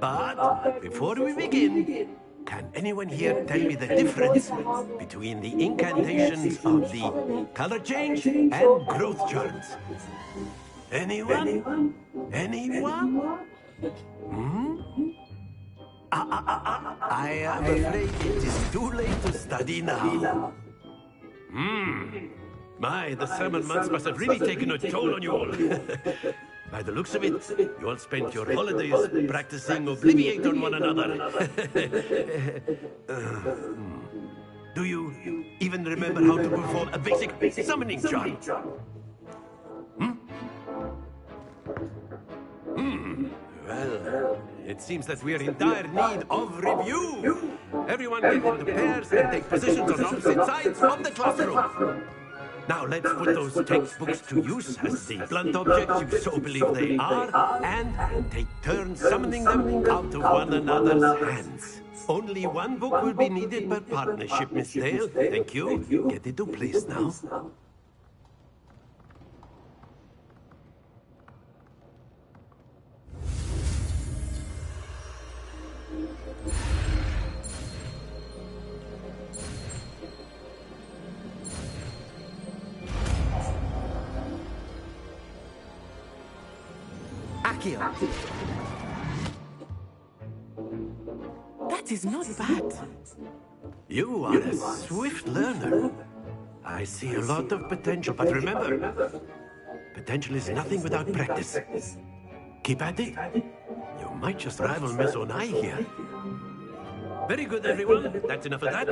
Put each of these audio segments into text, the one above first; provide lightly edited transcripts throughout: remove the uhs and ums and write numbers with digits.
But before we begin, can anyone here tell me the difference between the incantations of the color change and growth charts? Anyone? Anyone? Hmm? I am afraid it is too late to study now. My, the summer months must have really taken a toll on you all. By the looks of it, you all spent your holidays practicing Obliviate on one another. Do you even remember how to perform a basic summoning charm? Well, it seems that we are in dire need of review. Everyone get into pairs and take positions on opposite sides of the classroom. Now let's put those textbooks to use as the blunt objects you so believe they are, and take turns summoning them out of one another's hands. Only one book will be needed per partnership, Miss Dale. Thank you. Get into place now. Accio. That is not bad. You are a swift learner. I see a lot of potential, but remember, potential is nothing without practice. Keep at it. You might just rival Miss Onai here. Very good, everyone. That's enough of that.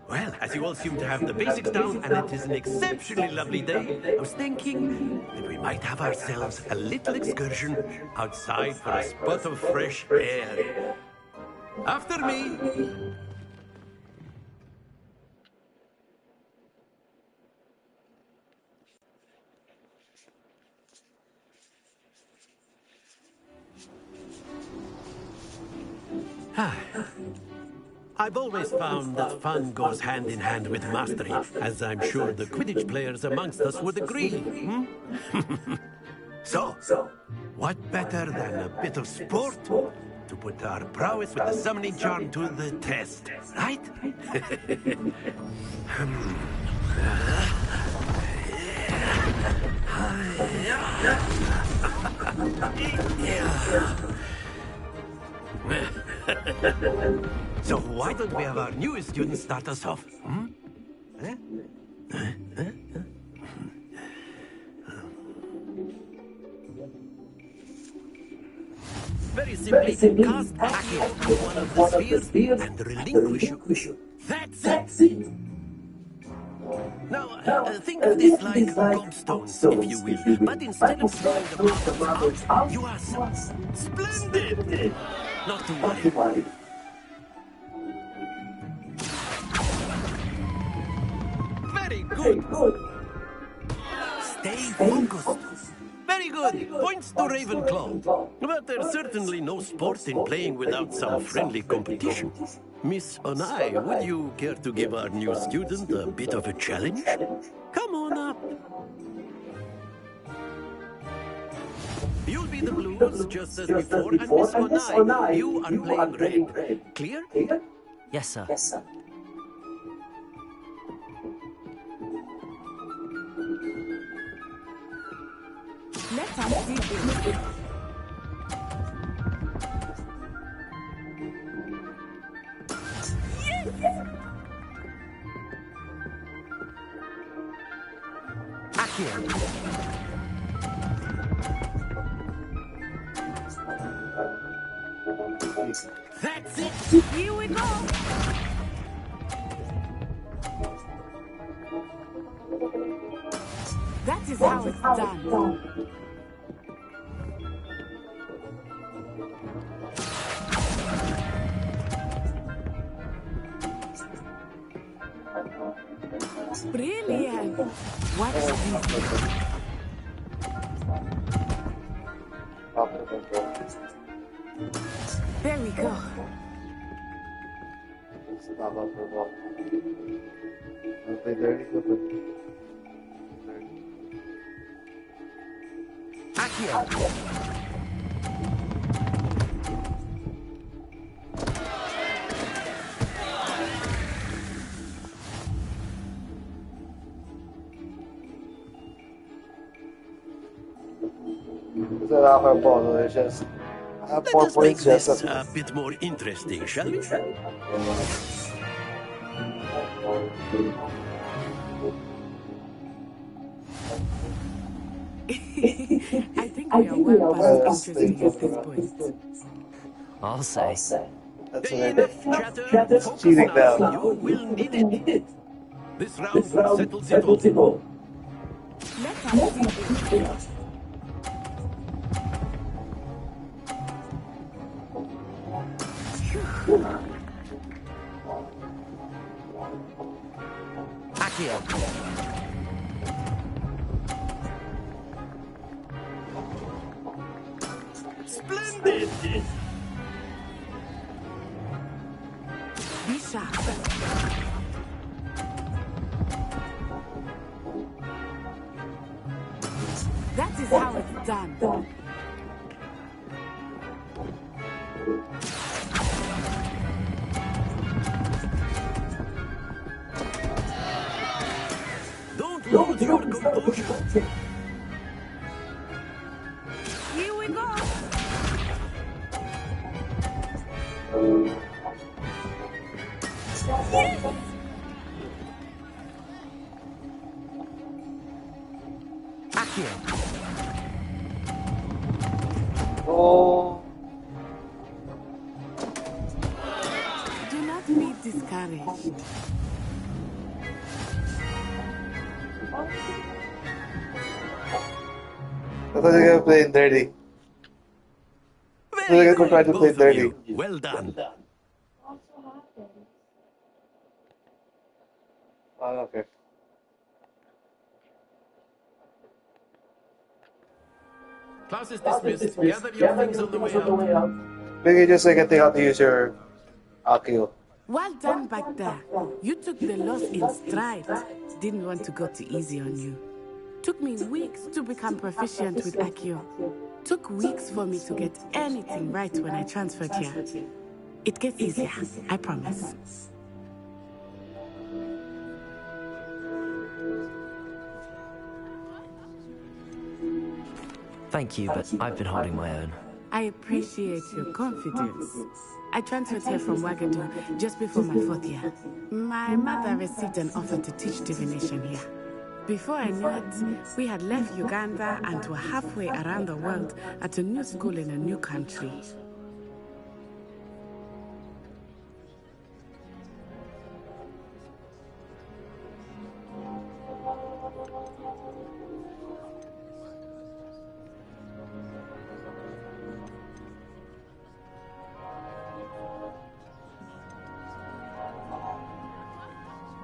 Well, as you all seem to have the basics down, and it is an exceptionally lovely day, I was thinking that we might have ourselves a little excursion outside for a spot of fresh air. After me. I've always found that fun goes hand in hand with mastery, as I'm sure the Quidditch players amongst us would agree. So, what better than a bit of sport to put our prowess with the summoning charm to the test, right? So why don't we have our newest student start us off? Very simply, cast Accio on one of the spheres and relinquish you. That's it! Now, think of this like gobstones, if you will, but instead of throwing them out, you are splendid! Not to worry. Very good! Stay focused. Very good. Points to Ravenclaw. But there's certainly no sport in playing without some friendly competition. Miss Onai, would you care to give our new student a bit of a challenge? Come on up. You'll be the Blues just as before, and Miss Onai, you are playing red. Clear? Yes, sir. Let's see this. Accio. That's it. Here we go. That is how it's done. Brilliant. Watch this. There we go. Accio. tracker po. So it's just Let 4 us make points just this a bit more interesting, shall we? I think we are well past interesting at this point. I'll say. That's Enough right. chatter. Focus Cheating now. now. You will need it. This round settles it all. Let us see this. Accio. Splendid! Be sharp. That is how it's done. Don't lose your composure. Here we go. Accio. Oh, Do not be discouraged. I thought you were gonna play it dirty. Very They're gonna try good, to play both of dirty. you. Well done. Oh, okay. Class is dismissed. Gather your things on the way out. Maybe just like getting how to use your Akio. Well done back there. You took the loss in stride. Didn't want to go too easy on you. Took me weeks to become proficient with Accio. Took weeks for me to get anything right when I transferred here. It gets easier, I promise. Thank you, but I've been holding my own. I appreciate your confidence. I transferred here from Wagadu just before my 4th year. My mother received an offer to teach divination here. Before I knew it, we had left Uganda and were halfway around the world at a new school in a new country.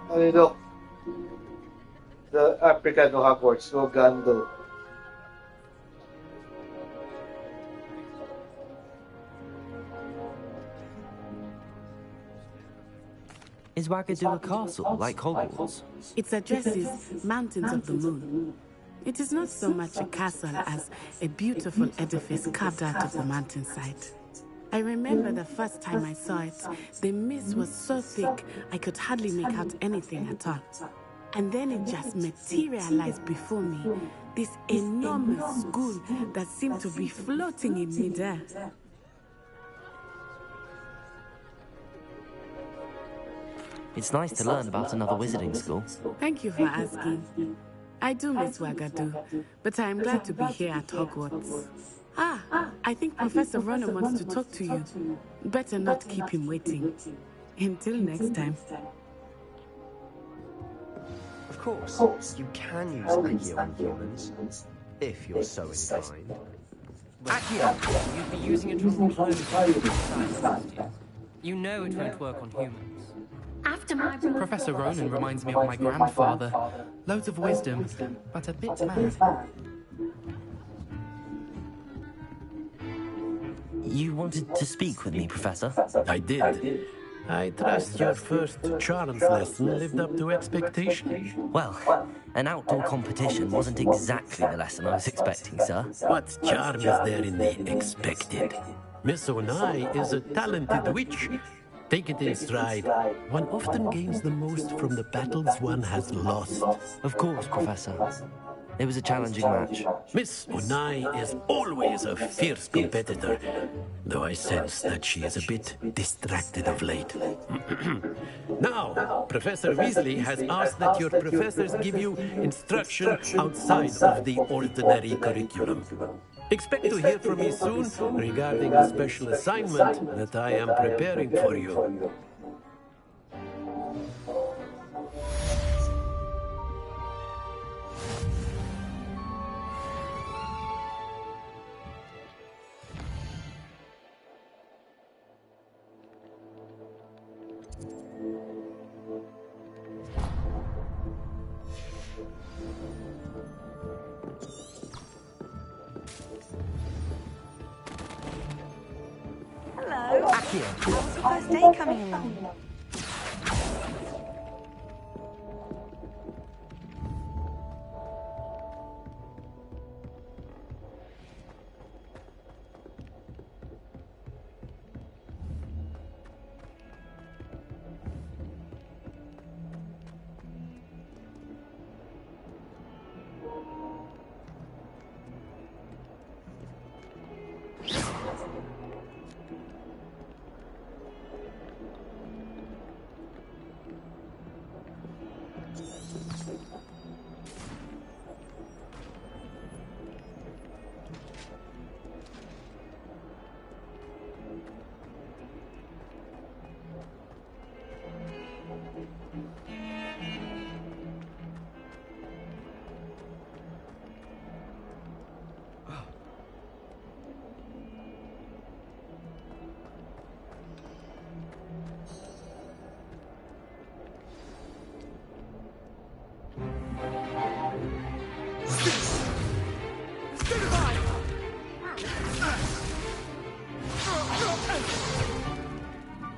Ano look? The African no Hogwarts, no Gando. Is Wagadu a castle, like Hogwarts? Its address is Mountains of the Moon. It is not so much a castle as a beautiful edifice carved out of the mountainside. I remember the first time I saw it, the mist was so thick I could hardly make out anything at all. And then it just materialized before me, this enormous school that seemed to be floating in midair. It's nice to learn about another wizarding school. Thank you for asking. I do miss Wagadu, but I am glad to be here at Hogwarts. I think Professor Ronan wants to talk to you. Better not keep him waiting. Until next time. Of course, you can use Accio on humans, if you're so inclined. Accio! You'd be using it from clone. You know it won't work on humans. After my Professor Ronan reminds me of my grandfather. Loads of wisdom, but a bit mad. You wanted to speak with me, Professor? I did. I trust your first charms lesson lived up to expectation. Well, an outdoor competition wasn't exactly the lesson I was expecting, sir. What charm is there in the expected? Miss Onai is a talented witch. Take it in stride. One often gains the most from the battles one has lost. Of course, Professor. It was a challenging match. Miss Unai is always a fierce competitor, though I sense that she is a bit distracted of late. Now, Professor Weasley has asked that your professors give you instruction outside of the ordinary curriculum. Expect to hear from me soon regarding a special assignment that I am preparing for you. Hello. Accio. How's your first day coming along?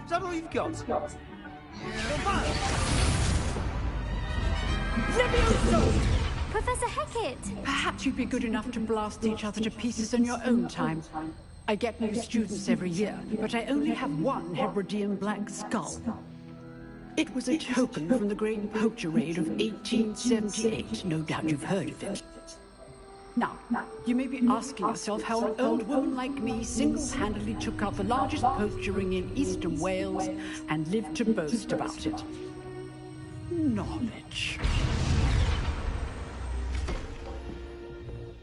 Is that all you've got? Levioso! Professor Hecat! Perhaps you'd be good enough to blast each other to pieces in your own time. I get new students every year, but I only have one Hebridean black skull. It was a token from the Great Poacher Raid of 1878. No doubt you've heard of it. Now, you may be asking yourself how an old woman like me single-handedly took out the largest poacher ring in eastern Wales and lived to boast about it. Knowledge.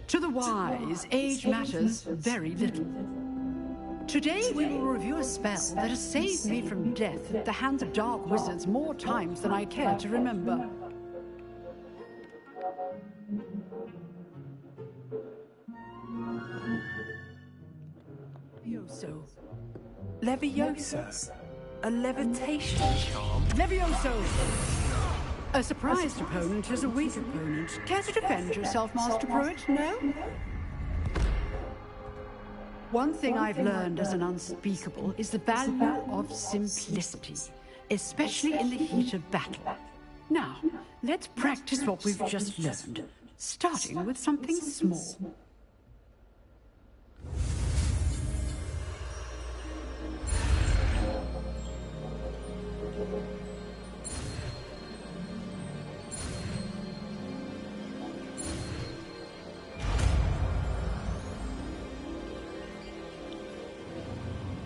To the wise, age matters very little. Today we will review a spell that has saved me from death at the hands of dark wizards more times than I care to remember. Levioso. Levioso? A levitation charm? Levioso! A surprised opponent is a weak opponent. Care to defend yourself, Master Pruitt? No? One thing I've learned as an unspeakable is the value of simplicity, especially in the heat of battle. Now, let's practice what we've just learned, starting with something small.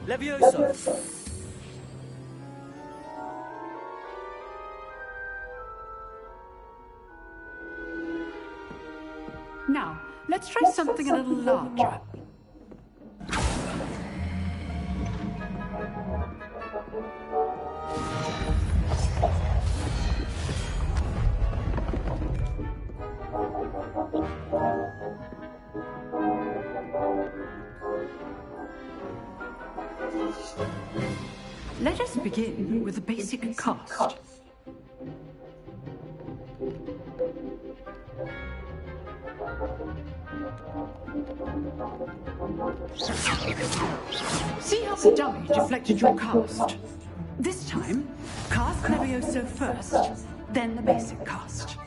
Levioso! Now, let's try something a little larger. Let us begin with a basic cast. See how the dummy deflected your cast? This time, cast Levioso first, then the basic cast.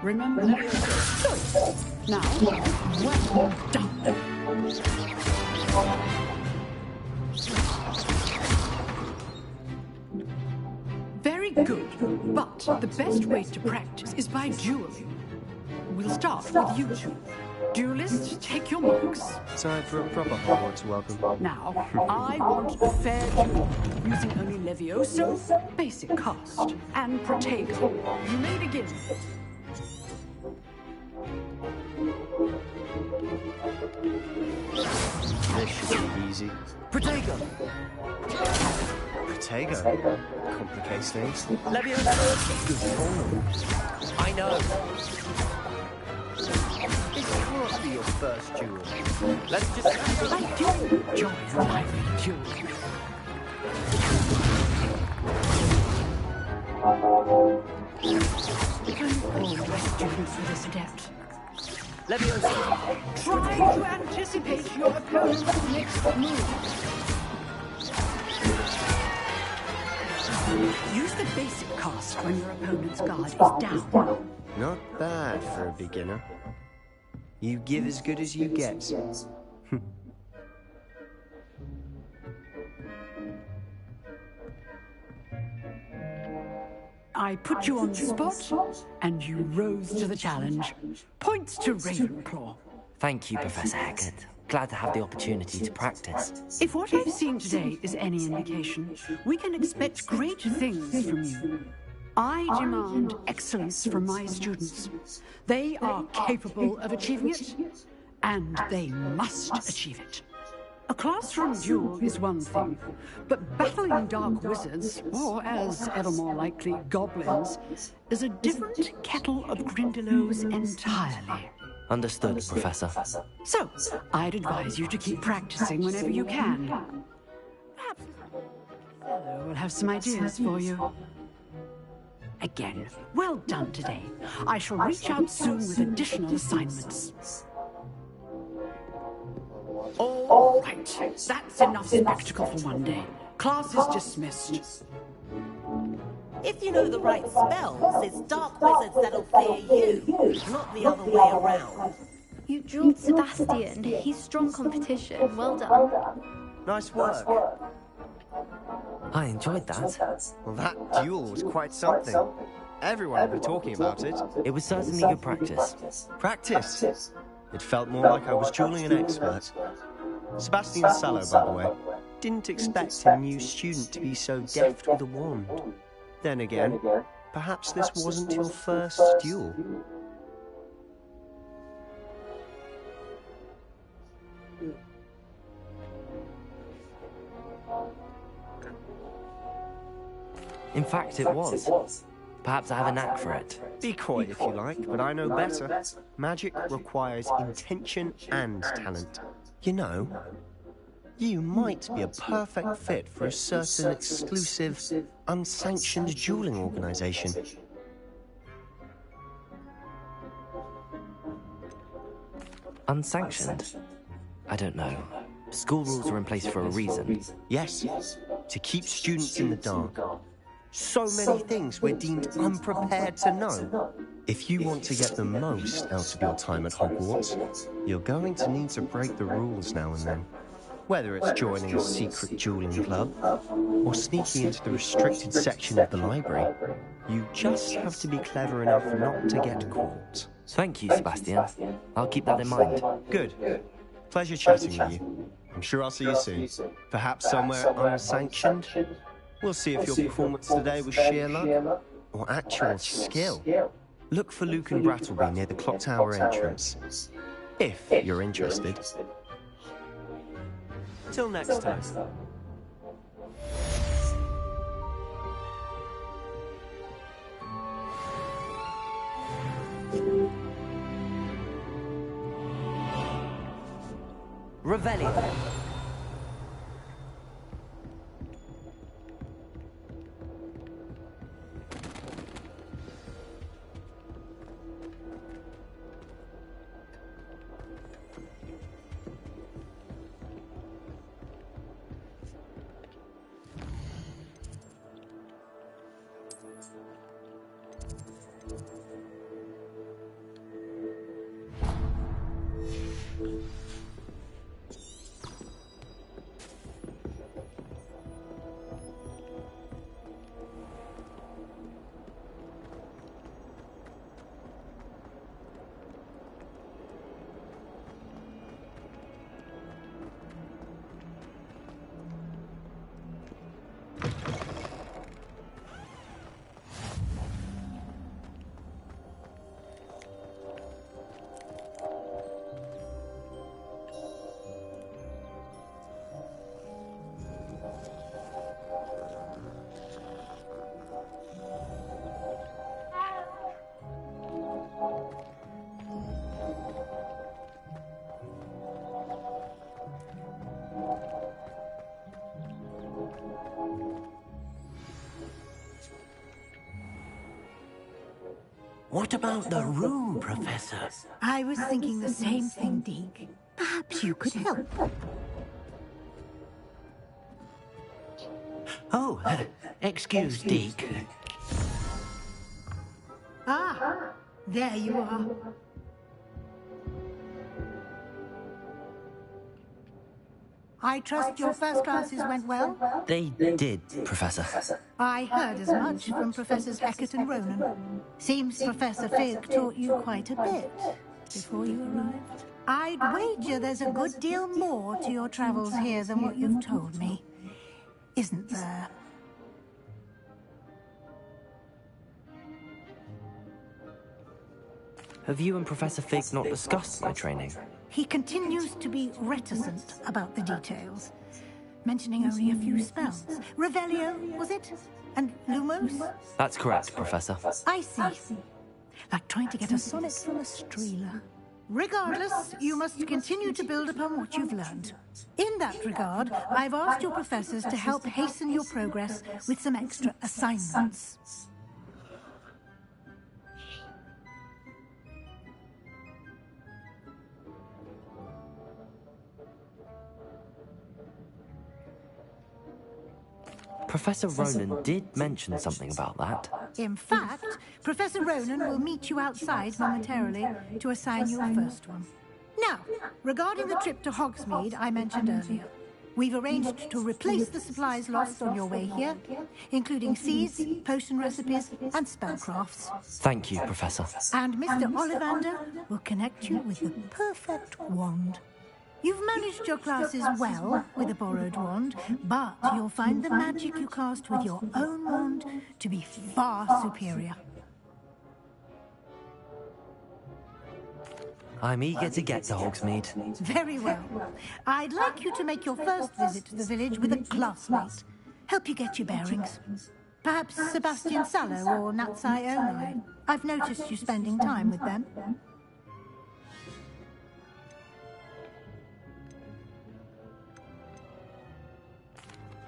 Remember Levioso? Good. Now, well done. Very good, but the best way to practice is by dueling. we'll start with you two. Duelists, take your marks. Time for a proper Hogwarts welcome. Now, I want a fair duel, using only Levioso, basic cast, and Protego. You may begin. This should be easy. Protego! Protego complicates things. Leviosa! Good call. I know. This can't be your first duel. Let's just... I do enjoy a lively duel. I'm all my students for this adept. Leviosa! Try to anticipate your opponent's next move. Use the basic cast when your opponent's guard is down. Not bad for a beginner. You give as good as you get. I put you on the spot, and you rose to the challenge. Points to Ravenclaw. Thank you, Professor Hecat. Glad to have the opportunity to practice. If what I've seen today is any indication, we can expect great things from you. I demand excellence from my students. They are capable of achieving it, and they must achieve it. A classroom duel is one thing, but battling dark wizards, or as ever more likely, goblins, is a different kettle of Grindylows entirely. Understood, Professor. So, I'd advise you to keep practicing whenever you can. Perhaps we'll have some ideas for you. Again, well done today. I shall reach out soon with additional assignments. All right, that's enough spectacle for one day. Class is dismissed. If you know the right spells, it's dark wizards that'll fear you, not the other way around. You drilled Sebastian. He's strong competition. Well done. Nice work. I enjoyed that. Well, that duel was quite something. Everyone will be talking about it. It was certainly good practice. Practice? It felt more like I was dueling an expert. Sebastian Sallow, by the way, didn't expect a new student to be so deft with a wand. Then again, perhaps this wasn't your first duel. In fact, it was. Perhaps I have a knack for it. Be coy if you like, but I know better. Magic requires intention and talent. You know, you might be a perfect fit for a certain exclusive, unsanctioned dueling organization. Unsanctioned? I don't know. School rules are in place for a reason. Yes, to keep students in the dark. So many things we're deemed unprepared to know. If you want to get the most out of your time at Hogwarts, you're going to need to break the rules now and then. Whether it's joining a secret dueling club, or sneaking into the restricted section of the library, you just have to be clever enough not to get caught. Thank you, Sebastian. I'll keep that in mind. Good. Pleasure chatting with you. I'm sure I'll see you soon. Perhaps somewhere unsanctioned? We'll see if your performance today was sheer luck or actual skill. Look for Luke and Brattleby near the clock tower entrance, if you're interested. Till next time. Revelio. What about the room, Professor? I was thinking the same thing, Deke. Perhaps you could help. Oh, excuse, Deke. Ah, there you are. I trust your first classes went well? They did, Professor. I heard as much from Professors Hecat and Ronan. Seems Professor Fig taught you quite a bit before you arrived. I'd wager there's a good deal more to your travels here than what you've told me. Isn't there? Have you and Professor Fig not discussed my training? He continues to be reticent about the details, mentioning only a few spells. Revelio, was it? And Lumos? That's correct, Professor. I see. Like trying to get a sonnet from a streeler. Regardless, you must continue to build upon what you've learned. In that regard, I've asked your professors to help hasten your progress with some extra assignments. Professor Ronan did mention something about that. In fact, Professor Ronan will meet you outside momentarily to assign you a first one. Now, regarding the trip to Hogsmeade I mentioned earlier, we've arranged to replace the supplies lost on your way here, including seeds, potion recipes, and spellcrafts. Thank you, Professor. And Mr. Ollivander will connect you with the perfect wand. You've managed your classes well with a borrowed wand, but you'll find the magic you cast with your own wand to be far superior. I'm eager to get to Hogsmeade. Very well. I'd like you to make your first visit to the village with a classmate. Help you get your bearings. Perhaps Sebastian Sallow or Natsai Onai. I've noticed you spending time with them.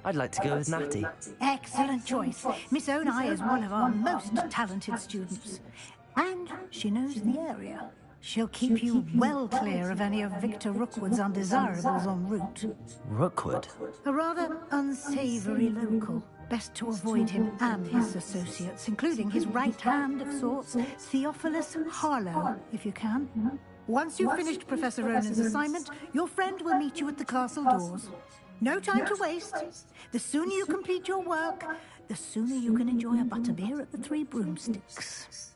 I'd like to go with Natty. Excellent choice. Miss Onai is one of our most talented students. And she knows the area. She'll keep you well clear of any of Victor Rookwood's undesirables en route. Rookwood? A rather unsavory local. Best to avoid him and his associates, including his right hand of sorts, Theophilus Harlow, if you can. Once you've finished Professor Ronan's assignment, your friend will meet you at the castle doors. No time to waste. The sooner you complete your work, the sooner you can enjoy a butterbeer at the Three Broomsticks.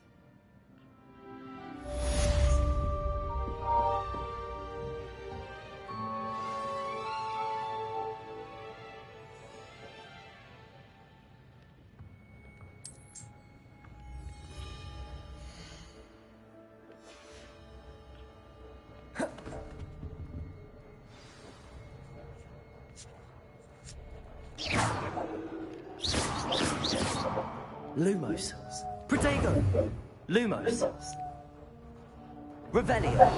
Lumos. Protego. Lumos. Revelio.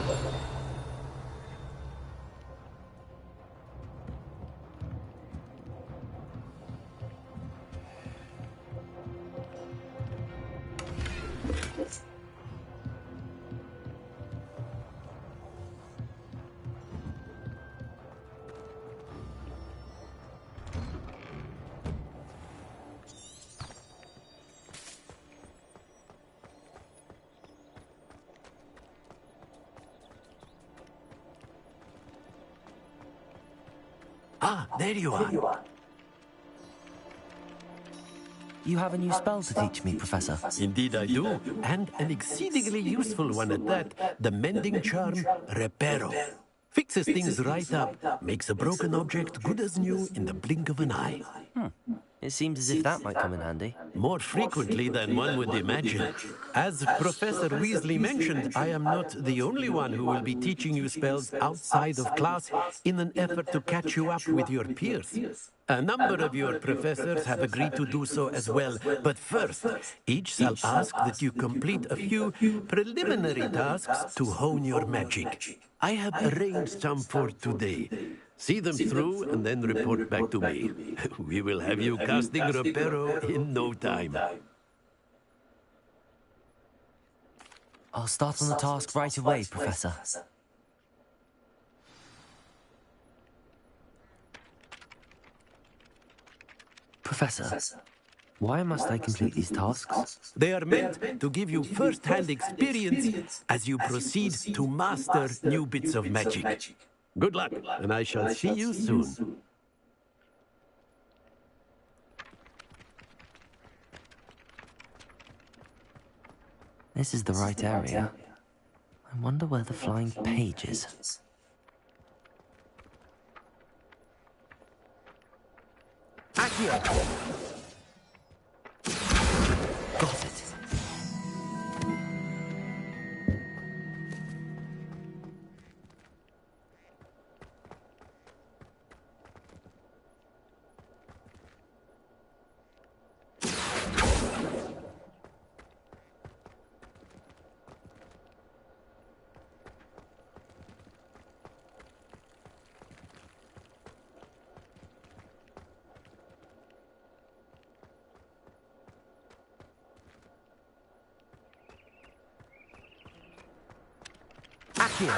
Ah, there you are. You have a new spell to teach me, Professor. Indeed I do, and an exceedingly useful one at that. The mending charm, Reparo. Fixes things right up, makes a broken object good as new in the blink of an eye. It seems as if that might come in handy. More frequently than one would imagine. As Professor Weasley mentioned, I am not the only one who will be teaching you spells outside of class in an effort to catch you up with your peers. A number of your professors have agreed to do so as well, but first, each shall ask that you complete a few preliminary tasks to hone your magic. I have arranged some for today. See them through and then report back to me. We will have you casting Reparo in no time. I'll start on the task right away, Professor. Professor, why must I complete these tasks? They are meant to give you first-hand experience as you proceed to master new bits of magic. Good luck, and I shall see you soon. This is the right area. I wonder where the flying page is. Accio! Got it. Accio!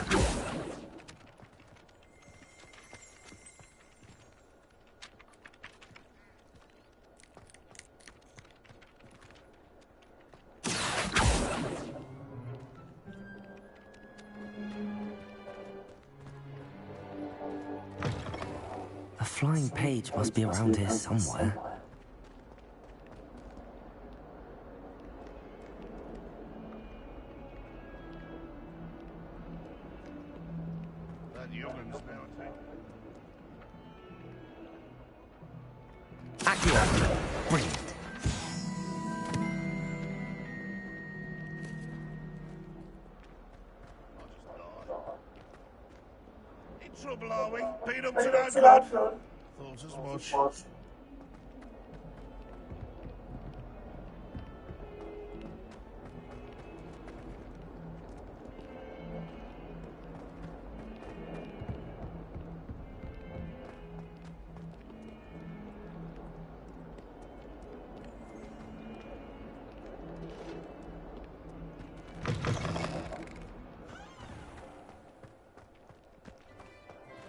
The flying page must be around here somewhere. Accio! Brilliant. In trouble, are we? Been up to no good? Thought as much.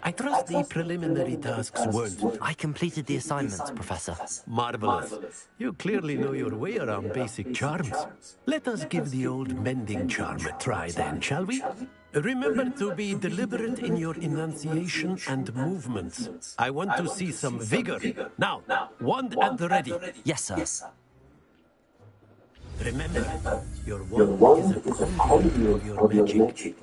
I trust the preliminary tasks weren't. I completed the assignments, Professor. Marvelous. You clearly know your way around basic charms. Let us give the old mending charm a try then, shall we? Remember to be deliberate in your enunciation and movements. I want to see some vigor. Now, wand at the ready. Yes, sir. Remember, your wand is a conduit of your magic.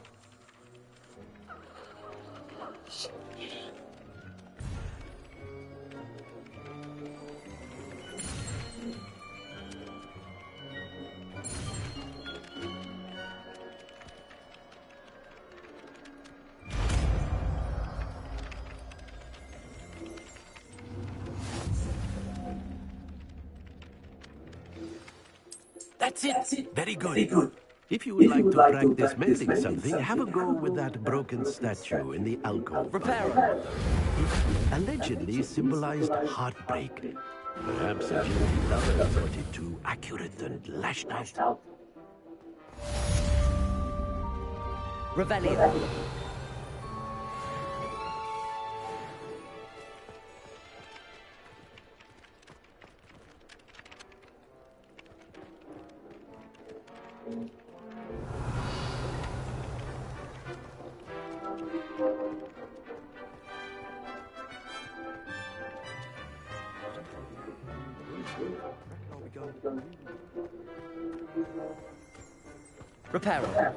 That's it. Very good. If you would like to practice mending something, have a go with that broken statue in the alcove. Reparo. It allegedly symbolized heartbreak. Perhaps a guilty lover thought it too accurate and lashed out. Revelio. Reparo.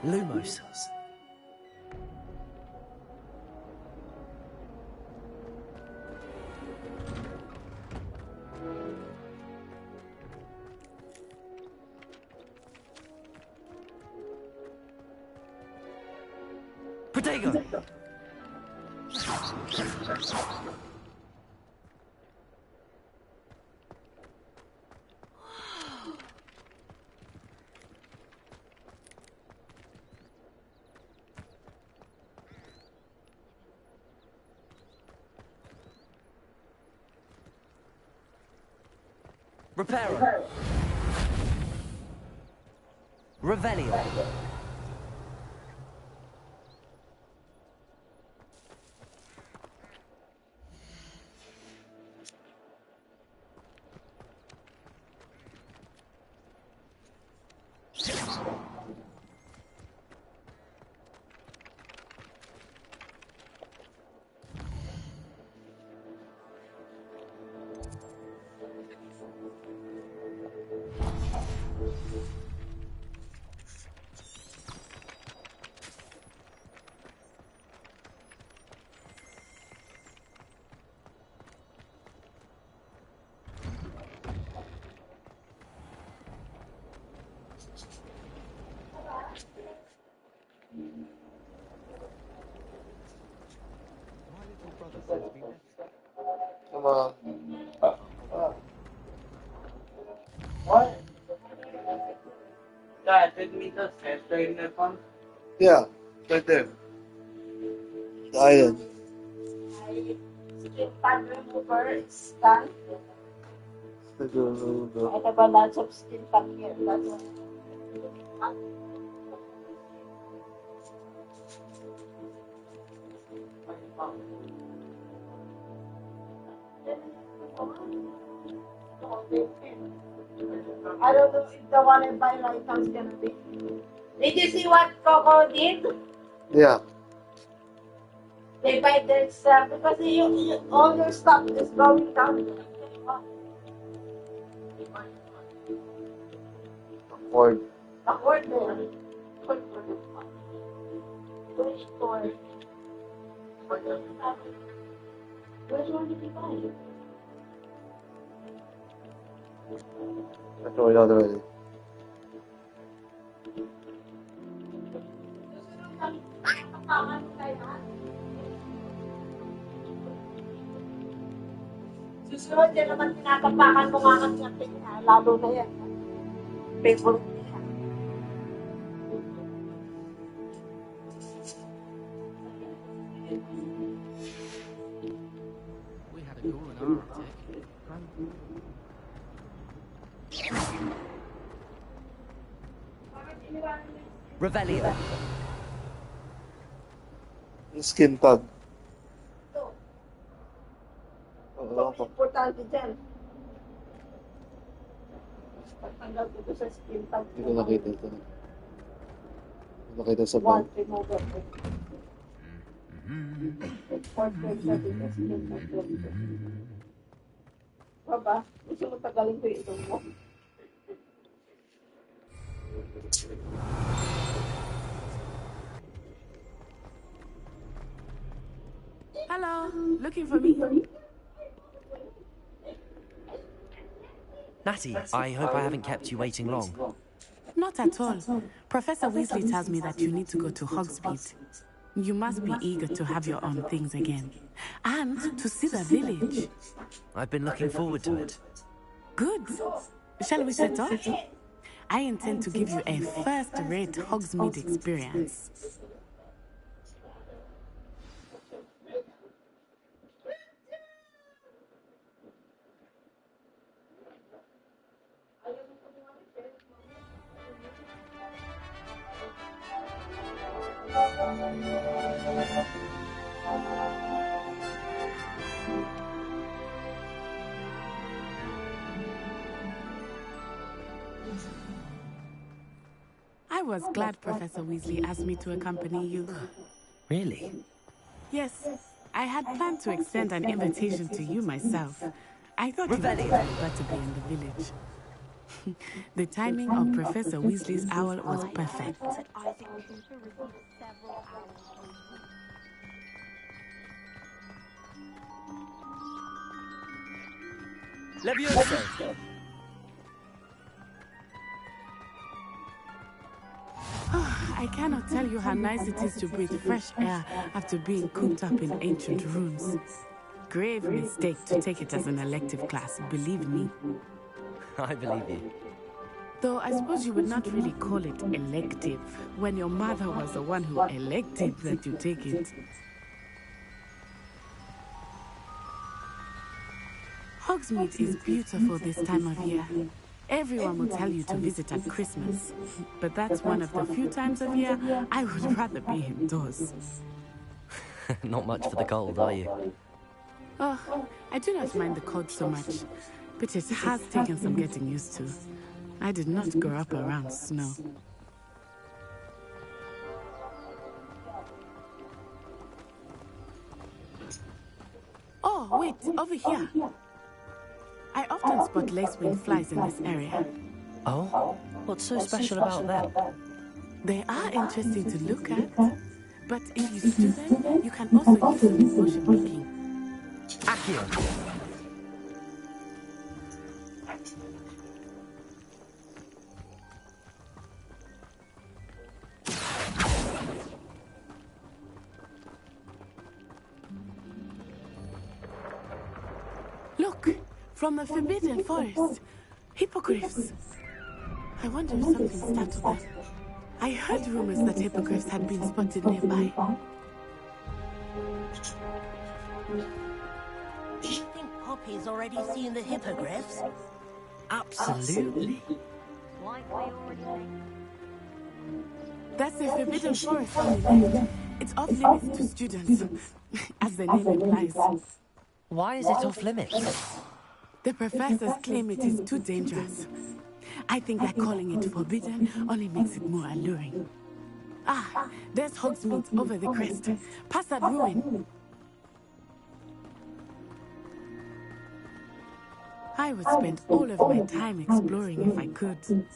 Lumos. Protego! Reparo. Revelio. Come on. What? Dad, did we just enter in that one? Yeah, right there. The island. Skin pad remover is done. I have a lot of skin pad here. That's one. I don't know if the one I buy right now is gonna be. Did you see what Coco did? Yeah. They buy their stuff because all your stuff is going down. Ford. The order. Which store? Which one did you buy? I throw it out already. Susunod din naman tinatapakan mo nga ng natin niya, lalo na yan. Favorite niya. We had a goal in our attic. Revelio. Skin pad. Importante dyan. Pagtanggal dito sa skin tag. Hindi ko nakita ito. Hindi ko nakita sa bag. One remover. Portrait sa dito skin tag. Baba, gusto mo tagalin ko yung itong mo? Hello, looking for me? Natty, I hope I haven't kept you waiting long. Not at all. Professor Weasley tells me that you need to go to Hogsmeade. You must be eager to have your own things again. And to see the village. I've been looking forward to it. Good. Shall we set off? I intend to give you a first-rate Hogsmeade experience. I was glad Professor Weasley asked me to accompany you. Really? Yes, I had planned to extend an invitation to you myself. I thought it would be better to be in the village. The timing of Professor Weasley's owl was perfect. Isaac Cooper received several owls. Levioso! I cannot tell you how nice it is to breathe fresh air after being cooped up in ancient rooms. Grave mistake to take it as an elective class, believe me. I believe you. Though I suppose you would not really call it elective when your mother was the one who elected that you take it. Hogsmeade is beautiful this time of year. Everyone will tell you to visit at Christmas, but that's one of the few times of year I would rather be indoors. Not much for the cold, are you? Oh, I do not mind the cold so much, but it has taken some getting used to. I did not grow up around snow. Oh, wait, over here. I often spot lacewing flies in this area. Oh? What's so special about them? They are interesting to look at, but if you stew them, you can also use them in potion making. Accio! Look! From the Forbidden Forest. Hippogriffs. I wonder if something startled them. I heard rumors that hippogriffs had been spotted nearby. Do you think Poppy's already seen the hippogriffs? Absolutely. That's the Forbidden Forest on the left. It's off limits to students, as the name implies. Why is it off limits? The professors claim it is too dangerous. I think that calling it forbidden only makes it more alluring. Ah, there's Hogsmeade over the crest. Past that ruin. I would spend all of my time exploring if I could.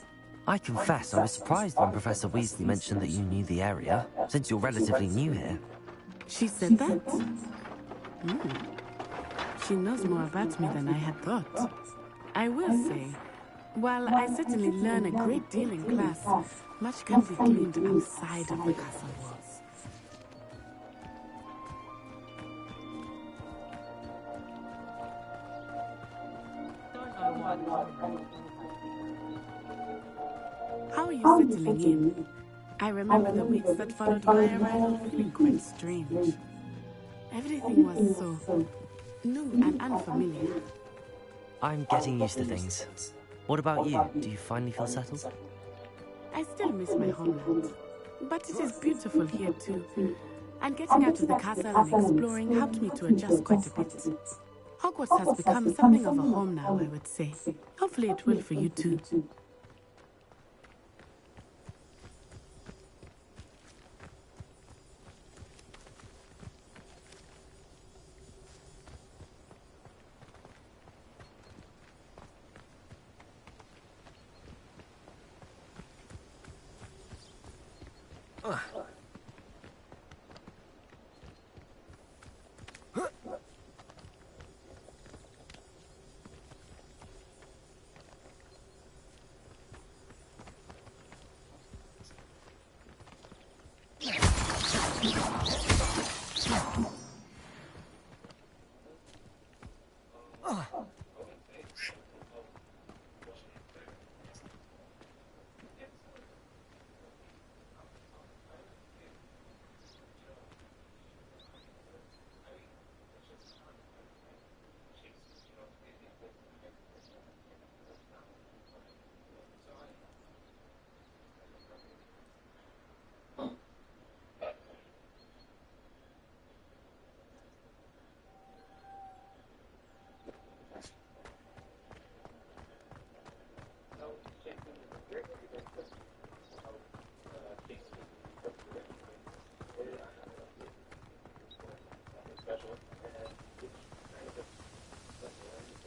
I confess I was surprised when Professor Weasley mentioned that you knew the area, since you're relatively new here. She said that? She knows more about me than I had thought. I will say, while I certainly learn a great deal in class, much can be gleaned outside of the castle walls. How are you settling in? I remember the weeks that followed my arrival feeling quite strange. Everything was so new and unfamiliar. I'm getting used to things. What about you? Do you finally feel settled? I still miss my homeland, but it is beautiful here too. And getting out of the castle and exploring helped me to adjust quite a bit. Hogwarts has become something of a home now, I would say. Hopefully it will for you too.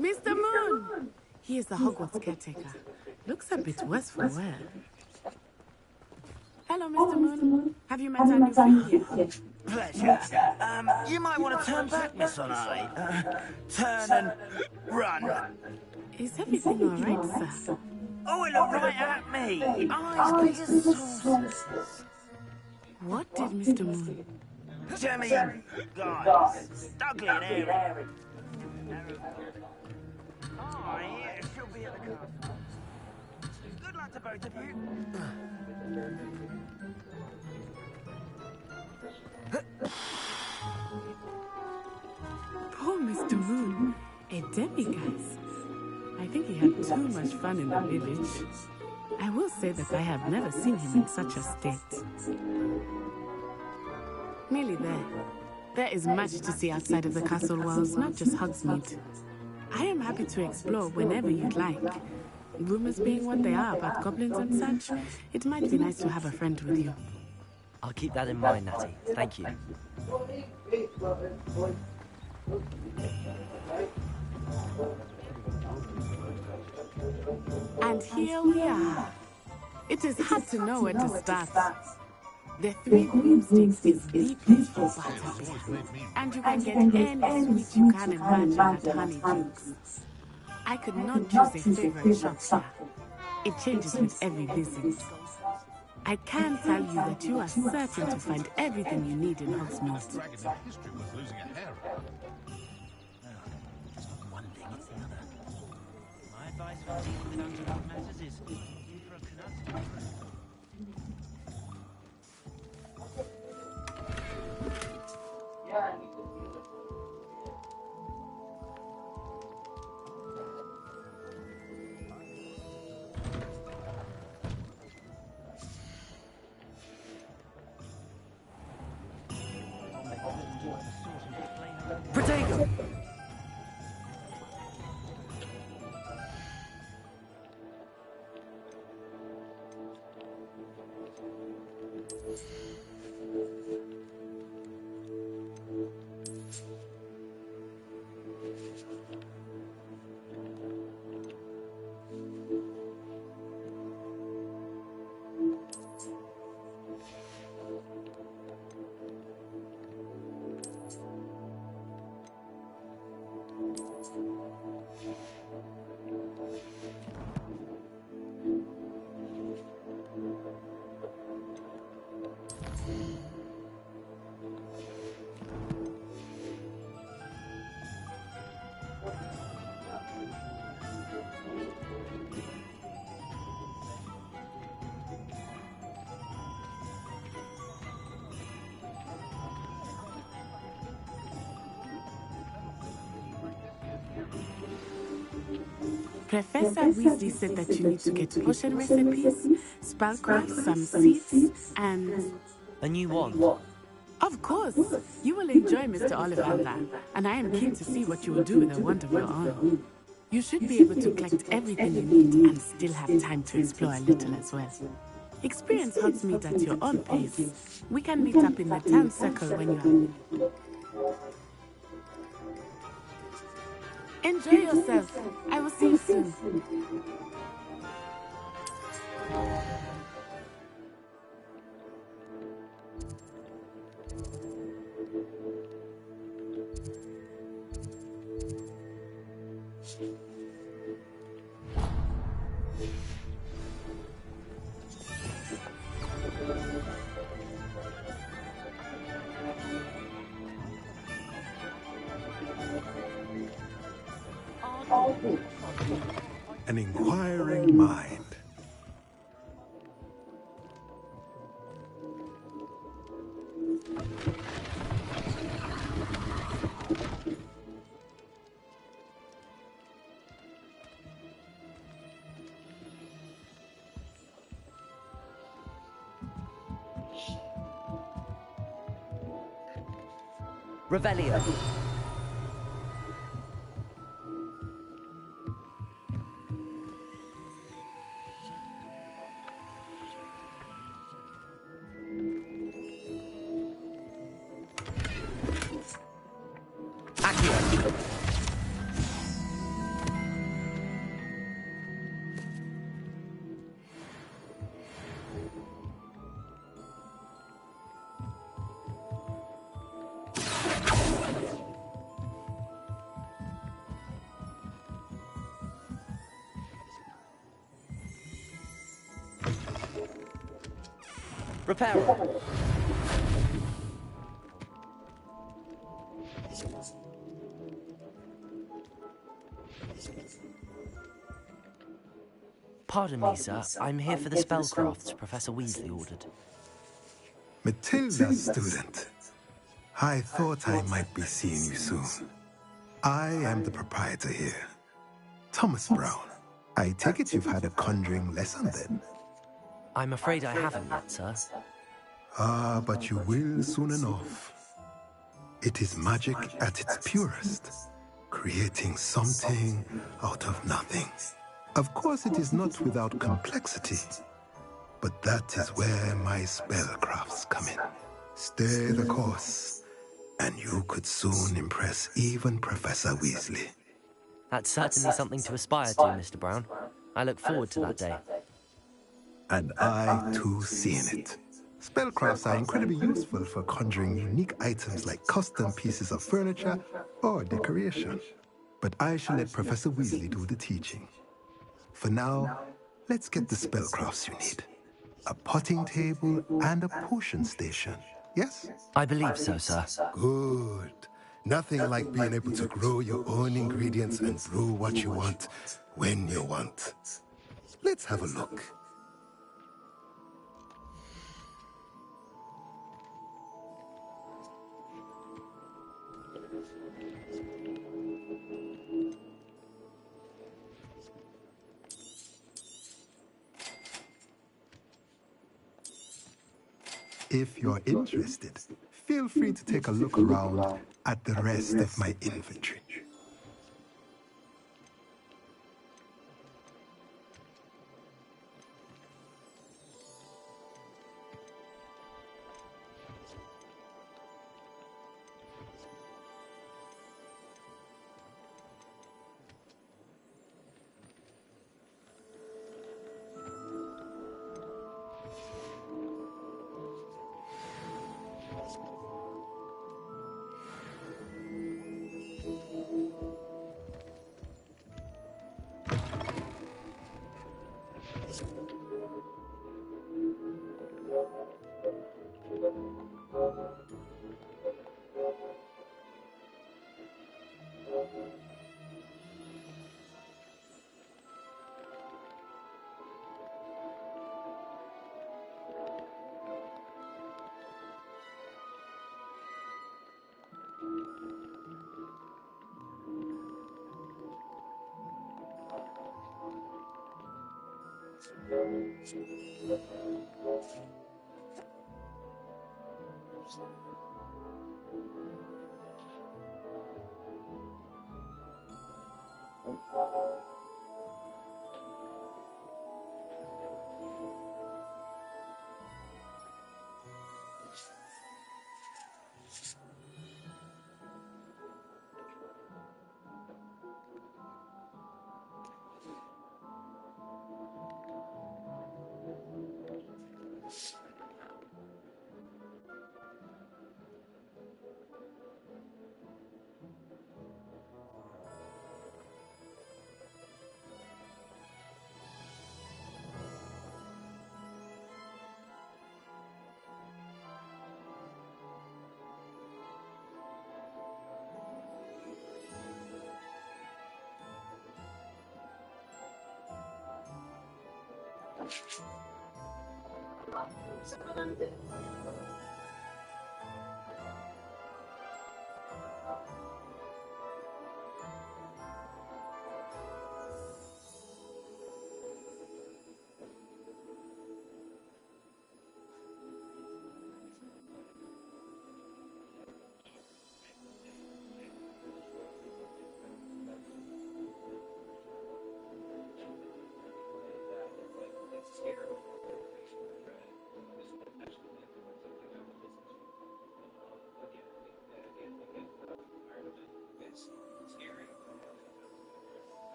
Mr. Moon! He is the Hogwarts caretaker. Looks a bit worse for wear. Hello, Mr. Moon. Have you met our new friend yet? Pleasure. You might want to turn back, Miss Onai. Turn and run. Is everything all right, sir? Oh, it looked right at me. Eyes big as saucers. What did Mr. Moon? Jemmy, guys, ugly and hairy. Oh, yeah, she'll be at the castle. Good luck to both of you. Poor Mr. Moon. A demiguise. I think he had too much fun in the village. I will say that I have never seen him in such a state. Nearly there. There is much to see outside of the castle walls, not just Hogsmeade. I am happy to explore whenever you'd like. Rumors being what they are about goblins and such, it might be nice to have a friend with you. I'll keep that in mind, Natty. Thank you. And here we are. It is hard to know where to start. The Three Broomsticks is the place for butterbeer, and you can get any sweet you can imagine at Honeydukes. I could not choose a favorite shop here. It changes with every visit. I can tell you that you are certain to find everything you need in Hogsmeade. One thing, it's the other. My advice for dealing with unresolved matters is you for a canut. Protego! Professor Weasley said that you need to get potion recipes, spellcraft, some seeds, and... A new wand? Of course! You will enjoy Mr. Ollivander, and I am keen to see what you will do with a wand of your own. You should be able to collect everything you need and still have time to explore a little as well. Experience Hogsmeade at your own pace. We can meet up in the town circle when you are... Enjoy yourself. I will see you soon. An inquiring mind. Revelio. Repair her. Pardon me, sir. I'm here for the spellcrafts Professor Weasley ordered. Matilda, student. I thought I might be seeing you soon. I am the proprietor here, Thomas Brown. I take it you've had a conjuring lesson then? I'm afraid I haven't yet, sir. Ah, but you will soon enough. It is magic at its purest, creating something out of nothing. Of course, it is not without complexity, but that is where my spellcrafts come in. Stay the course, and you could soon impress even Professor Weasley. That's certainly something to aspire to, Mr. Brown. I look forward to that day. And I, too, seeing it. Spellcrafts are incredibly useful for conjuring unique items like custom pieces of furniture or decoration. But I shall let Professor Weasley do the teaching. For now, let's get the spellcrafts you need. A potting table and a potion station, yes? I believe so, sir. Good. Nothing like being able to grow your own ingredients and brew what you want, when you want. Let's have a look. If you're interested, feel free to take a look around at the rest of my inventory.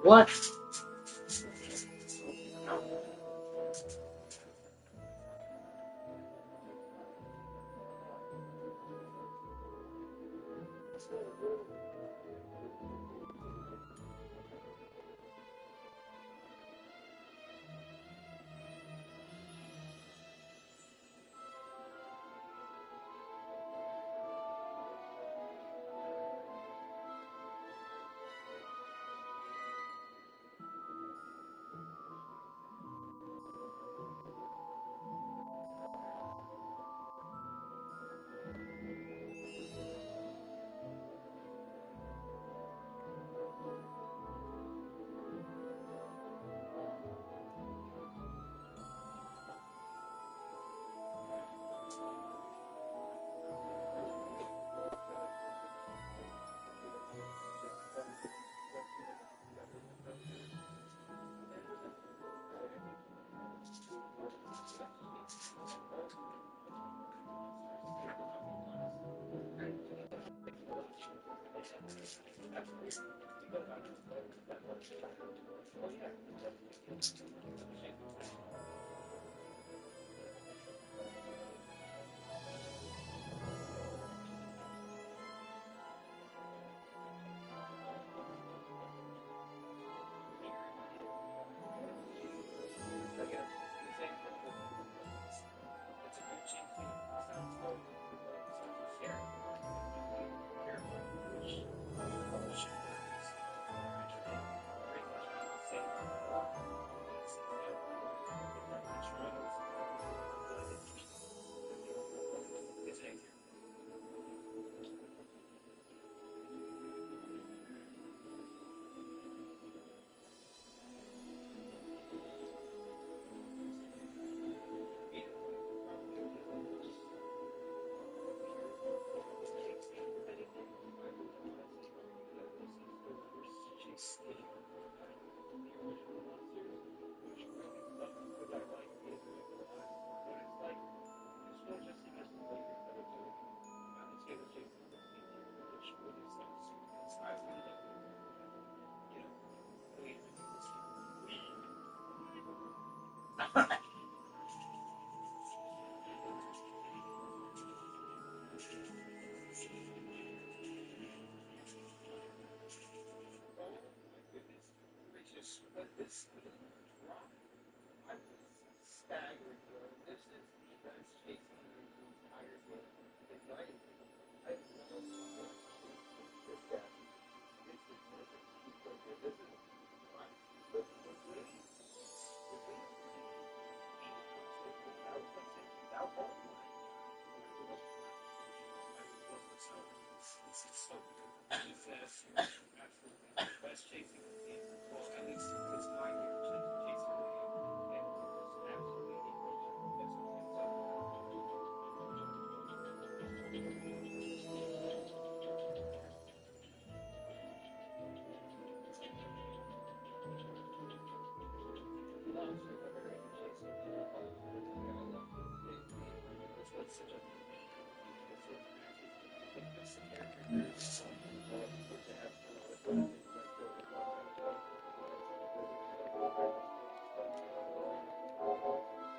What?